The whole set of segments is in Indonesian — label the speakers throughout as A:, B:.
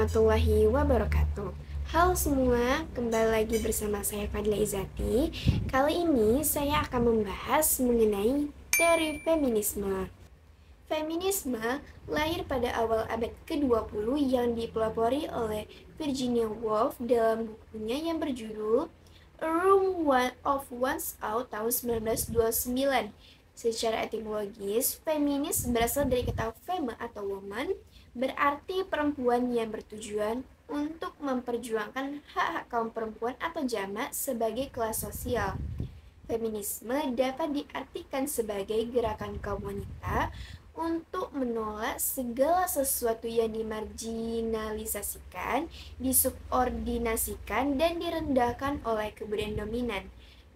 A: warahmatullahi wabarakatuh. Halo semua, kembali lagi bersama saya Fadila Izati. Kali ini saya akan membahas mengenai teori feminisme. Feminisme lahir pada awal abad ke-20 yang dipelopori oleh Virginia Woolf dalam bukunya yang berjudul A Room of One's Out tahun 1929. Secara etimologis, feminis berasal dari kata femme atau woman, berarti perempuan yang bertujuan untuk memperjuangkan hak-hak kaum perempuan atau jamak sebagai kelas sosial. Feminisme dapat diartikan sebagai gerakan kaum wanita untuk menolak segala sesuatu yang dimarginalisasikan, disubordinasikan, dan direndahkan oleh kebudayaan dominan,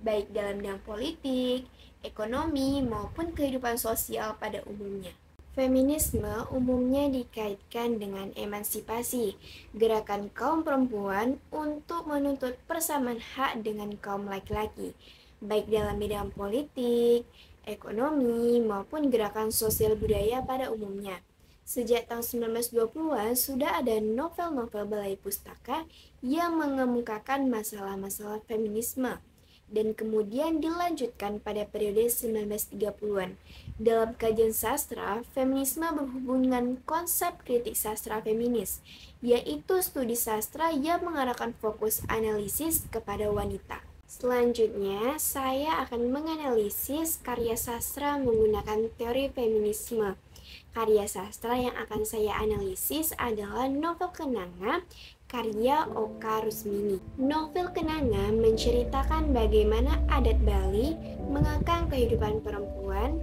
A: baik dalam bidang politik, ekonomi, maupun kehidupan sosial pada umumnya. Feminisme umumnya dikaitkan dengan emansipasi, gerakan kaum perempuan untuk menuntut persamaan hak dengan kaum laki-laki, baik dalam bidang politik, ekonomi, maupun gerakan sosial budaya pada umumnya. Sejak tahun 1920-an sudah ada novel-novel balai pustaka yang mengemukakan masalah-masalah feminisme, dan kemudian dilanjutkan pada periode 1930-an. Dalam kajian sastra, feminisme berhubungan konsep kritik sastra feminis, yaitu studi sastra yang mengarahkan fokus analisis kepada wanita. Selanjutnya, saya akan menganalisis karya sastra menggunakan teori feminisme. Karya sastra yang akan saya analisis adalah novel Kenanga, karya Oka Rusmini. Novel Kenanga menceritakan bagaimana adat Bali mengekang kehidupan perempuan,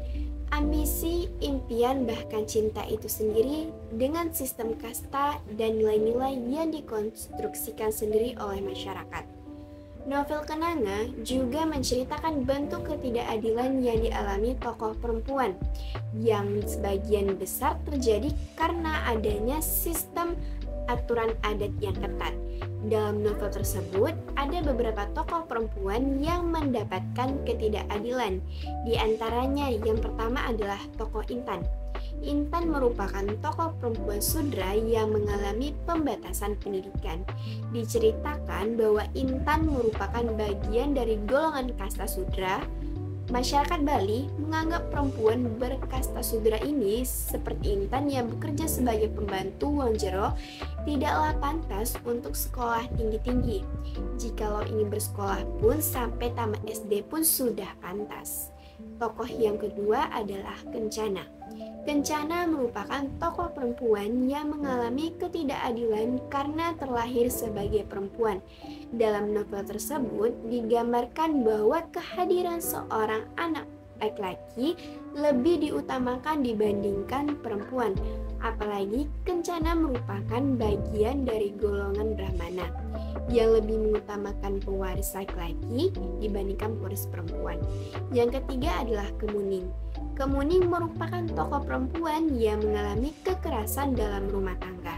A: ambisi, impian, bahkan cinta itu sendiri dengan sistem kasta dan nilai-nilai yang dikonstruksikan sendiri oleh masyarakat. Novel Kenanga juga menceritakan bentuk ketidakadilan yang dialami tokoh perempuan, yang sebagian besar terjadi karena adanya sistem aturan adat yang ketat. Dalam novel tersebut, ada beberapa tokoh perempuan yang mendapatkan ketidakadilan. Di antaranya yang pertama adalah tokoh Intan. Intan merupakan tokoh perempuan Sudra yang mengalami pembatasan pendidikan. Diceritakan bahwa Intan merupakan bagian dari golongan kasta Sudra. Masyarakat Bali menganggap perempuan berkasta Sudra ini seperti Intan yang bekerja sebagai pembantu wong jero tidaklah pantas untuk sekolah tinggi-tinggi. Jikalau ingin bersekolah pun sampai tamat SD pun sudah pantas. Tokoh yang kedua adalah Kencana. Kencana merupakan tokoh perempuan yang mengalami ketidakadilan karena terlahir sebagai perempuan. Dalam novel tersebut digambarkan bahwa kehadiran seorang anak laki-laki lebih diutamakan dibandingkan perempuan. Apalagi Kencana merupakan bagian dari golongan Brahmana yang lebih mengutamakan pewaris laki-laki dibandingkan pewaris perempuan. Yang ketiga adalah Kemuning. Kemuning merupakan tokoh perempuan yang mengalami kekerasan dalam rumah tangga.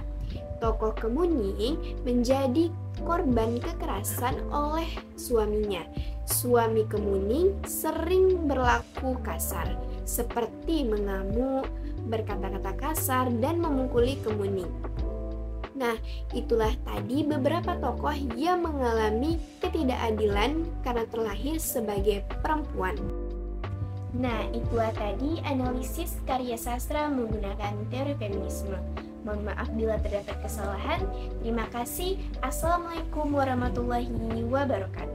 A: Tokoh Kemuning menjadi korban kekerasan oleh suaminya. Suami Kemuning sering berlaku kasar, seperti mengamuk, berkata-kata kasar, dan memukuli Kemuning. Nah, itulah tadi beberapa tokoh yang mengalami ketidakadilan karena terlahir sebagai perempuan. Nah, itulah tadi analisis karya sastra menggunakan teori feminisme. Mohon maaf bila terdapat kesalahan. Terima kasih. Assalamualaikum warahmatullahi wabarakatuh.